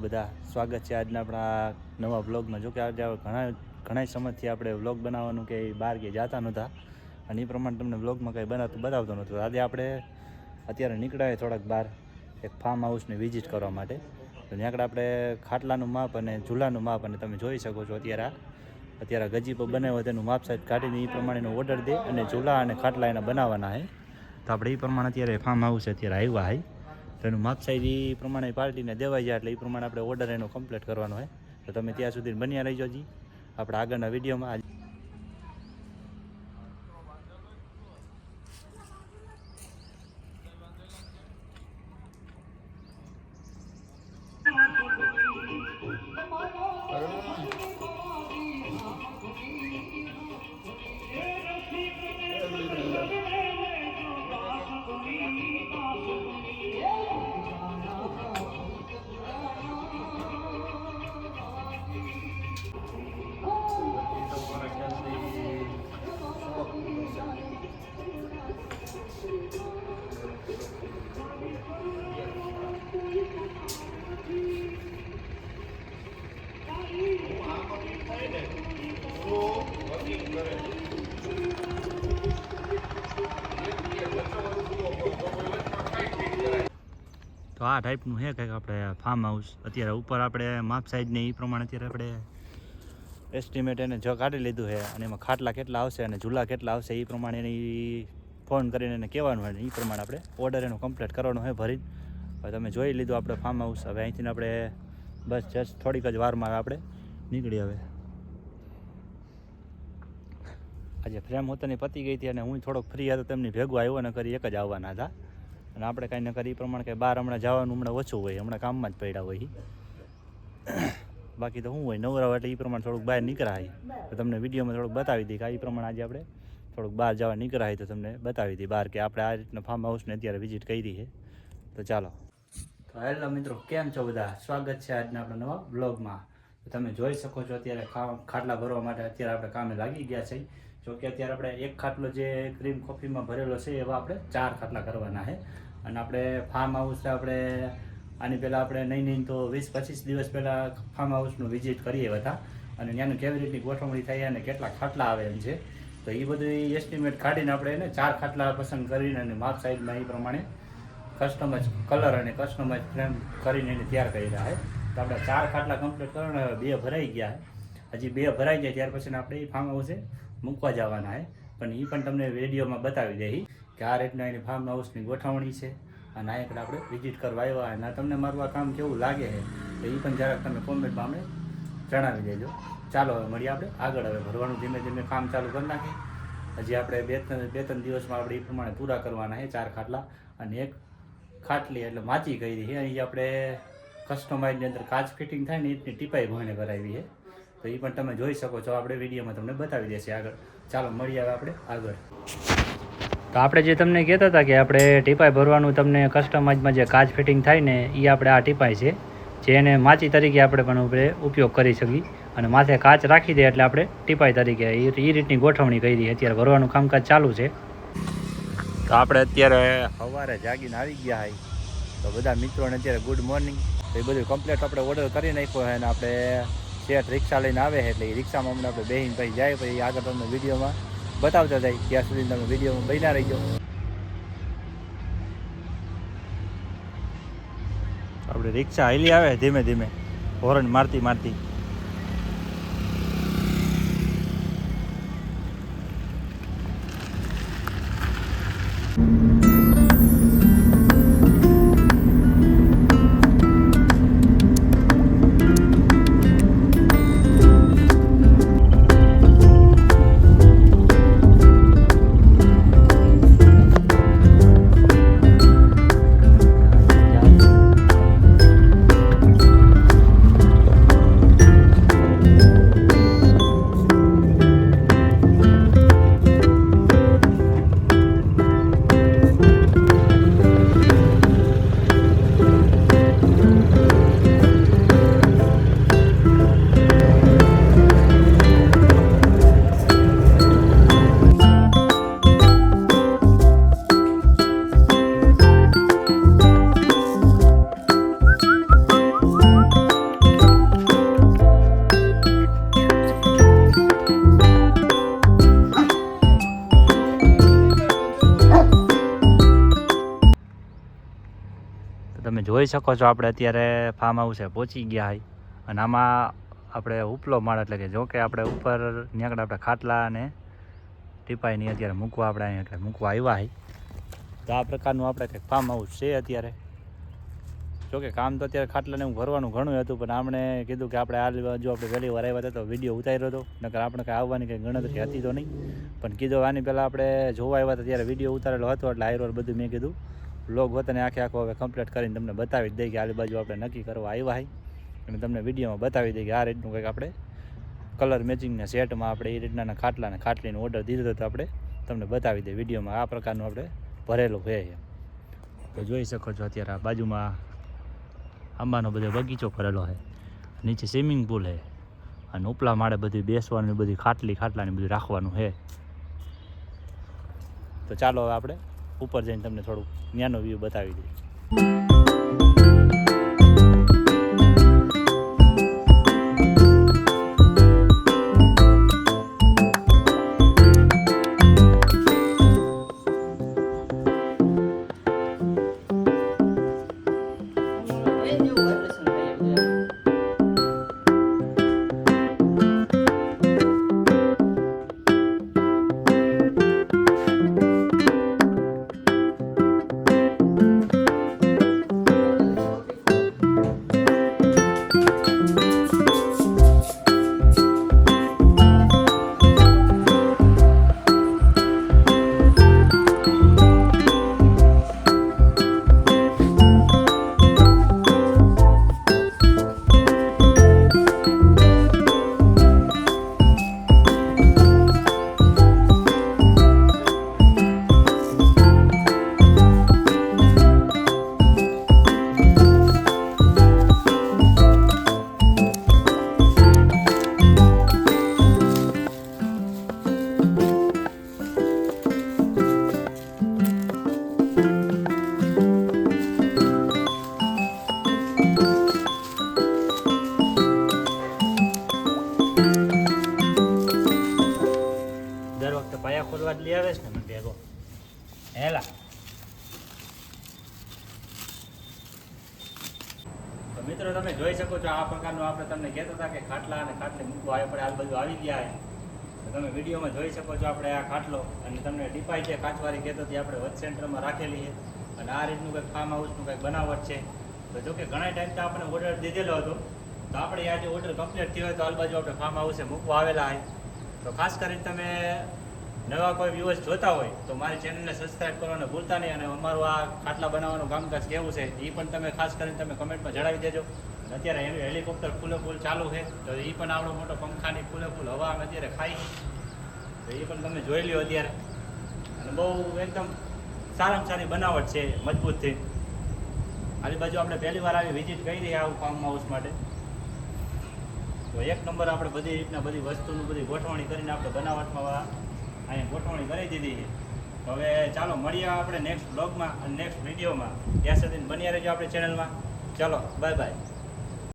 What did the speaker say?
બધા, સ્વાગત છે આજના આપણા નવા વ્લોગમાં. જો કે આજે ઘણા સમયથી આપણે વ્લોગ બનાવવાનું કે બહાર કે જતા નહોતા અને એ પ્રમાણે તમને વ્લોગમાં કંઈ બતાવતો નહોતો. આજે આપણે અત્યારે નીકળ્યા થોડાક બહાર એક ફાર્મ હાઉસની વિઝિટ કરવા માટે. તો ત્યાં આપણે ખાટલાનું માપ અને ઝૂલાનું માપ અને તમે જોઈ શકો છો અત્યારે ગજીબો બનાવ્યો તેનું માપ સાઈઝ કાઢીને એ પ્રમાણેનો ઓર્ડર દે અને ઝૂલા અને ખાટલા એના બનાવવાના છે. તો આપણે એ પ્રમાણે અત્યારે ફાર્મ હાઉસ અત્યારે આવ્યા હોય તો એનું માપ સાઈઝ એ પ્રમાણે પાર્ટીને દેવાઈ જાય એટલે એ પ્રમાણે આપણે ઓર્ડર એનો કમ્પ્લીટ કરવાનો હોય. તો તમે ત્યાં સુધી બન્યા રહીજો જી આપણે આગળના વિડીયોમાં. તો આ ટાઈપનું છે કંઈક આપણે ફાર્મ હાઉસ. અત્યારે ઉપર આપણે માપ સાઈઝને એ પ્રમાણે અત્યારે આપણે એસ્ટિમેટ એને જ કાઢી લીધું છે અને એમાં ખાટલા કેટલા આવશે અને ઝૂલા કેટલા આવશે એ પ્રમાણે એની ફોન કરીને એને કહેવાનું હોય એ પ્રમાણે આપણે ઓર્ડર એનો કમ્પ્લીટ કરવાનો હોય ભરીને. હવે તમે જોઈ લીધું આપણે ફાર્મ હાઉસ. હવે અહીંથી આપણે બસ જસ્ટ થોડીક જ વારમાં આપણે નીકળી. હવે આજે ફ્રેમ હોતાની પતી ગઈ હતી અને હું થોડોક ફ્રી હતો તેમની ભેગું આવ્યો ને કરી એક જ આવવાના હતા અને આપણે કાંઈ ન કરી એ પ્રમાણે કંઈ બહાર હમણાં જવાનું હમણાં ઓછું હોય, હમણાં કામમાં જ પડ્યા હોય. બાકી તો શું હોય નવરા એટલે એ પ્રમાણે થોડુંક બહાર નીકળાય તો તમને વિડીયોમાં થોડુંક બતાવી દઈએ કે એ પ્રમાણે આજે આપણે થોડુંક બહાર જવા નીકળાય તો તમને બતાવી દઈએ બહાર કે આપણે આ રીતના ફાર્મ હાઉસને અત્યારે વિઝિટ કરી છે. તો ચાલો. તો હેલો મિત્રો, કેમ છો બધા? સ્વાગત છે આજના આપણા નવા બ્લોગમાં. તો તમે જોઈ શકો છો અત્યારે ખાટલા ભરવા માટે અત્યારે આપણે કામે લાગી ગયા છે. જો કે અત્યારે આપણે એક ખાટલો જે ક્રીમ કોફીમાં ભરેલો છે એવા આપણે 4 ખાટલા કરવાના છે. અને આપણે ફાર્મ હાઉસ આપણે આની પહેલાં આપણે નહીં તો 20-25 દિવસ પહેલાં ફાર્મ હાઉસનું વિઝિટ કરીએ હતા અને ત્યાંનું કેવી રીતની ગોઠવણી થાય અને કેટલા ખાટલા આવે એમ છે. તો એ બધું એસ્ટિમેટ કાઢીને આપણે એને 4 ખાટલા પસંદ કરીને અને માપ સાઈઝમાં એ પ્રમાણે કસ્ટમાઇઝ કલર અને કસ્ટમાઇઝ ફ્રેમ કરીને એને તૈયાર કરી રહ્યા છે. તો આપણે 4 ખાટલા કમ્પ્લીટ કરવાના, 2 ભરાઈ ગયા છે. હજી 2 ભરાઈ જાય ત્યાર પછી આપણે એ ફાર્મ હાઉસે મૂકવા જવાના છે. પણ એ પણ તમને વિડીયોમાં બતાવી દઈએ કે આ રીતના એની ફાર્મ હાઉસની ગોઠવણી છે અને આ એકડે આપણે વિઝિટ કરવા આવ્યા અને તમને મારું આ કામ કેવું લાગે છે તો એ પણ જરાક તમે કોમેન્ટમાં અમને જણાવી દેજો. ચાલો હવે મળીએ આપણે આગળ. હવે ભરવાનું ધીમે ધીમે કામ ચાલુ કરી નાખીએ. હજી આપણે 2-3 દિવસમાં આપણે એ પ્રમાણે પૂરા કરવાના છે 4 ખાટલા અને એક ખાટલી એટલે માચી કરી છે. અહીં આપણે કસ્ટમાઇઝની અંદર કાચ ફિટિંગ થાય ને એટલી ટીપાઈ ભણીને કરાવી છે. તો એ પણ તમે જોઈ શકો છો, આપણે વિડીયોમાં તમને બતાવી દેશે આગળ. ચાલો મળીએ હવે આપણે આગળ. તો આપણે જે તમને કહેતા હતા કે આપણે ટીપાઈ ભરવાનું તમને કસ્ટમાઇઝમાં જે કાચ ફિટિંગ થાય ને એ આપણે આ ટીપાઈ છે જે એને માચી તરીકે આપણે પણ ઉપયોગ કરી શકીએ અને માથે કાચ રાખી દે એટલે આપણે ટીપાઈ તરીકે એ રીતની ગોઠવણી કરી. અત્યારે ભરવાનું કામકાજ ચાલુ છે. તો આપણે અત્યારે સવારે જાગીને આવી ગયા હોય તો બધા મિત્રોને અત્યારે ગુડ મોર્નિંગ. તો એ બધું કમ્પ્લીટ આપણે ઓર્ડર કરી નાખ્યો હોય અને આપણે શેઠ રિક્ષા લઈને આવે છે એટલે એ રિક્ષામાં અમને આપણે બેહીને પછી જાય પછી આગળ તમને વિડીયોમાં બતાવતા જાય. ત્યાં સુધી તમે વિડીયોમાં બન્યા રહીજો. આપણે રિક્ષા હાલી આવે ધીમે ધીમે હોર્ન મારતી મારતી. જોઈ શકો છો આપણે અત્યારે ફાર્મ હાઉસે પહોંચી ગયા હોય અને આમાં આપણે ઉપલો માળ એટલે કે જો કે આપણે ઉપર ત્યાં આપણે ખાટલા અને ટીપાઈની અત્યારે મૂકવા આપણે અહીંયા એટલે મૂકવા આવ્યા હોય તો આ પ્રકારનું આપણે કંઈક ફાર્મ હાઉસ છે અત્યારે. જોકે કામ તો અત્યારે ખાટલાને એવું ભરવાનું ઘણું હતું પણ આપણે કીધું કે આપણે આ બાજુ આપણે પહેલી વાર આવ્યા હતા તો વિડીયો ઉતાર્યો હતો નકર આપણે કંઈ આવવાની કંઈ ગણતરી હતી તો નહીં પણ કીધું આની પહેલાં આપણે જોવા આવ્યા હતા ત્યારે વિડીયો ઉતારેલો હતો એટલે આયરોર બધું મેં કીધું વ્લોગ વતને આખો હવે કમ્પ્લીટ કરીને તમને બતાવી જ દઈએ કે આ બાજુ આપણે નક્કી કરવા આવ્યા હોય અને તમને વિડીયોમાં બતાવી દઈએ કે આ રીતનું કંઈક આપણે કલર મેચિંગના સેટમાં આપણે એ રીતના ખાટલાને ખાટલીનો ઓર્ડર દીધો હતો તો આપણે તમને બતાવી દઈએ વિડીયોમાં આ પ્રકારનું આપણે ભરેલું છે એમ. તો જોઈ શકો છો અત્યારે આ બાજુમાં આંબાનો બધો બગીચો કરેલો છે, નીચે સ્વિમિંગ પુલ છે અને ઉપલા માળે બધું બેસવાનું બધી ખાટલાને બધું રાખવાનું છે. તો ચાલો હવે આપણે ઉપર જઈને તમને થોડુંક ત્યાંનો વ્યૂ બતાવી દઈએ. પાયા ખોલવા જ લઈ આવે છે ને મને ભેગો હેલા. તો મિત્રો તમે જોઈ શકો છો આ પ્રકારનું આપણે તમને કહેતા હતા કે ખાટલા અને ખાટલી મૂકવા આપણે આ બધું આવી ગયા છે. તો તમે વિડીયોમાં જોઈ શકો છો આપણે આ ખાટલો અને તમને ટીપાઈ છે કાચવાળી કહેતો હતી આપણે વચ સેન્ટરમાં રાખેલી છે અને આ રીતનું કંઈક ફાર્મ હાઉસનું કંઈક બનાવટ છે. તો જો કે ઘણા ટાઈમ તો આપણે ઓર્ડર દીધેલો હતો તો આપણે આજે ઓર્ડર કમ્પ્લીટ થયો હોય તો આ બાજુ આપણે ફાર્મ હાઉસે મૂકવા આવેલા હોય. તો ખાસ કરીને તમે નવા કોઈ વ્યૂઅર્સ જોતા હોય તો મારી ચેનલને સબસ્ક્રાઈબ કરવાનું ભૂલતા નહીં અને અમારું આ ખાટલા બનાવવાનું કામકાજ કેવું છે એ પણ તમે ખાસ કરીને તમે કમેન્ટમાં જણાવી દેજો. અત્યારે હેલિકોપ્ટર ફૂલે ફૂલ ચાલુ છે તો એ પણ આવડો મોટો પંખાની ફૂલે ફૂલ હવા અમે અત્યારે ખાઈ તો એ પણ તમે જોઈ લ્યો અત્યારે અને બહુ એકદમ સારામાં સારી બનાવટ છે મજબૂતથી. આની બાજુ આપણે પહેલી વાર આવી વિઝિટ કરી આવું ફાર્મ હાઉસ માટે તો એક નંબર આપણે બધી રીતના બધી વસ્તુનું બધી ગોઠવણી કરીને આપણે બનાવટમાં અહીંયા ગોઠવણી કરી દીધી છે. તો હવે ચાલો મળીએ આપણે નેક્સ્ટ બ્લોગમાં અને નેક્સ્ટ વિડીયોમાં. ત્યાં સુધી બન્યા રહેજો આપણી ચેનલમાં. ચાલો બાય બાય.